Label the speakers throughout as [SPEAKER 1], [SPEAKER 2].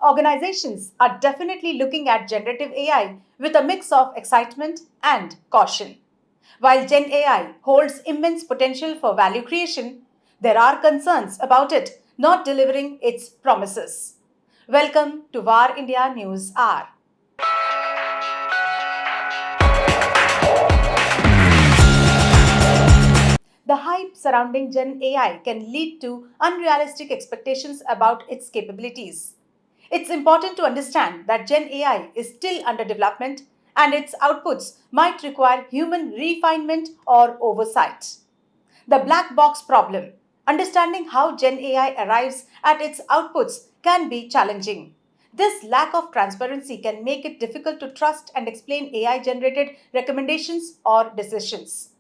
[SPEAKER 1] organizations are definitely looking at generative AI with a mix of excitement and caution. While Gen AI holds immense potential for value creation, there are concerns about it not delivering its promises. Welcome to VAR India News Hour. The hype surrounding Gen AI can lead to unrealistic expectations about its capabilities. It's important to understand that Gen AI is still under development and its outputs might require human refinement or oversight. The black box problem. Understanding how Gen AI arrives at its outputs can be challenging. This lack of transparency can make it difficult to trust and explain AI generated recommendations or decisions.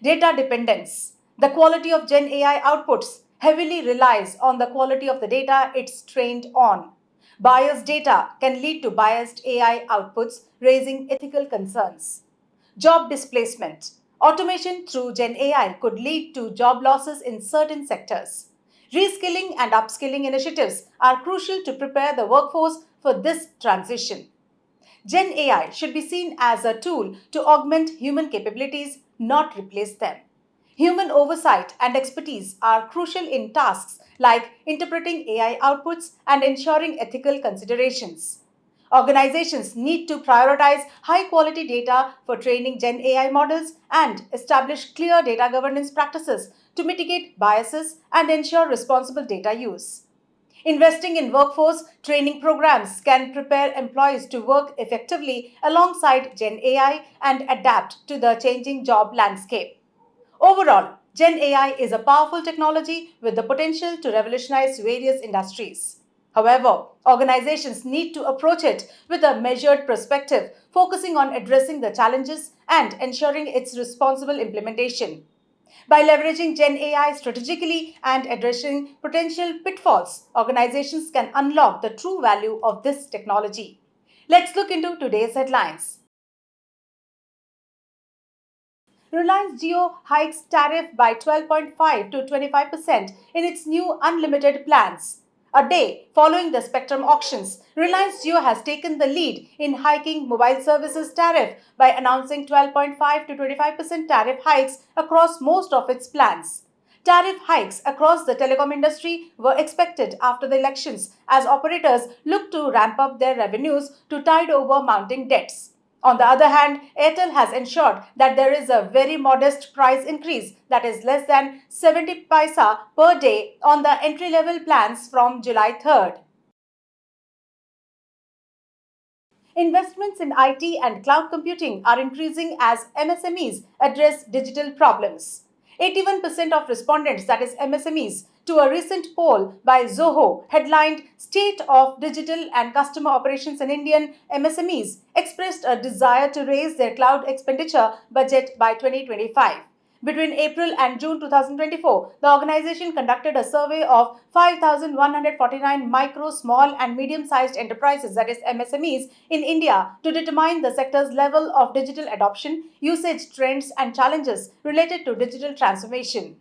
[SPEAKER 1] Data dependence. The quality of Gen AI outputs heavily relies on the quality of the data it's trained on. Biased data can lead to biased AI outputs, raising ethical concerns. Job displacement. Automation through Gen AI could lead to job losses in certain sectors. Reskilling and upskilling initiatives are crucial to prepare the workforce for this transition. Gen AI should be seen as a tool to augment human capabilities, not replace them. Human oversight and expertise are crucial in tasks like interpreting AI outputs and ensuring ethical considerations. Organizations need to prioritize high quality data for training Gen AI models and establish clear data governance practices to mitigate biases and ensure responsible data use. Investing in workforce training programs can prepare employees to work effectively alongside Gen AI and adapt to the changing job landscape. Overall, Gen AI is a powerful technology with the potential to revolutionize various industries. However, organizations need to approach it with a measured perspective, focusing on addressing the challenges and ensuring its responsible implementation. By leveraging Gen AI strategically and addressing potential pitfalls, organizations can unlock the true value of this technology. Let's look into today's headlines. Reliance Jio hikes tariff by 12.5 to 25% in its new unlimited plans. A day following the spectrum auctions, Reliance Jio has taken the lead in hiking mobile services tariff by announcing 12.5 to 25% tariff hikes across most of its plans. Tariff hikes across the telecom industry were expected after the elections as operators look to ramp up their revenues to tide over mounting debts. On the other hand, Airtel has ensured that there is a very modest price increase that is less than 70 paisa per day on the entry level plans from July 3rd. Investments in IT and cloud computing are increasing as MSMEs address digital problems. 81% of respondents, that is MSMEs, to a recent poll by Zoho headlined State of Digital and Customer Operations in Indian MSMEs expressed a desire to raise their cloud expenditure budget by 2025. Between April and June 2024, the organization conducted a survey of 5,149 micro, small, and medium sized enterprises, that is MSMEs, in India to determine the sector's level of digital adoption, usage trends, and challenges related to digital transformation.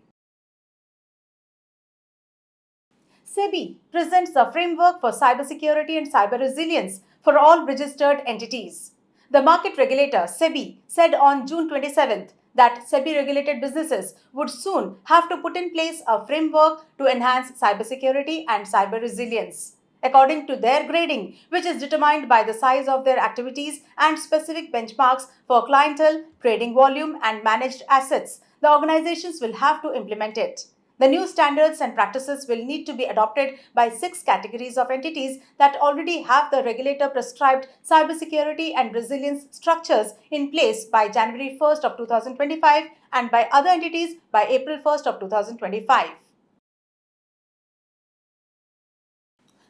[SPEAKER 1] SEBI presents a framework for cybersecurity and cyber resilience for all registered entities. The market regulator, SEBI, said on June 27th that SEBI regulated businesses would soon have to put in place a framework to enhance cybersecurity and cyber resilience. According to their grading, which is determined by the size of their activities and specific benchmarks for clientele, trading volume, and managed assets, the organizations will have to implement it. The new standards and practices will need to be adopted by 6 categories of entities that already have the regulator prescribed cybersecurity and resilience structures in place by January 1st of 2025 and by other entities by April 1st of 2025.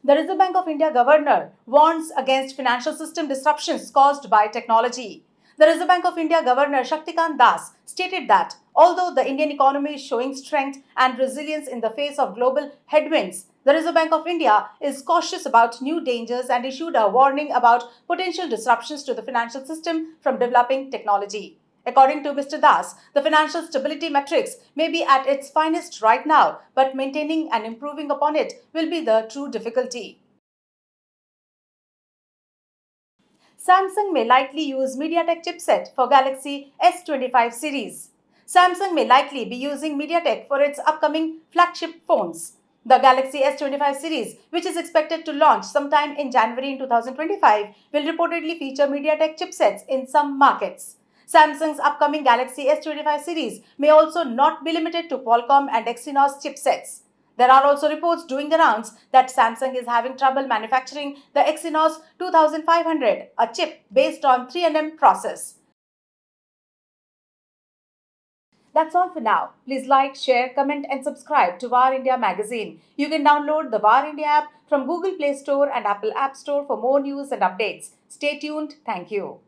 [SPEAKER 1] The Reserve Bank of India governor warns against financial system disruptions caused by technology. The Reserve Bank of India Governor Shaktikant Das stated that although the Indian economy is showing strength and resilience in the face of global headwinds, the Reserve Bank of India is cautious about new dangers and issued a warning about potential disruptions to the financial system from developing technology. According to Mr. Das, the financial stability metrics may be at its finest right now, but maintaining and improving upon it will be the true difficulty. Samsung may likely use MediaTek chipset for Galaxy S25 series. Samsung may likely be using MediaTek for its upcoming flagship phones. The Galaxy S25 series, which is expected to launch sometime in January in 2025, will reportedly feature MediaTek chipsets in some markets. Samsung's upcoming Galaxy S25 series may also not be limited to Qualcomm and Exynos chipsets. There are also reports doing the rounds that Samsung is having trouble manufacturing the Exynos 2500, a chip based on 3nm process. That's all for now. Please like, share, comment, and subscribe to VAR India magazine. You can download the VAR India app from Google Play Store and Apple App Store for more news and updates. Stay tuned. Thank you.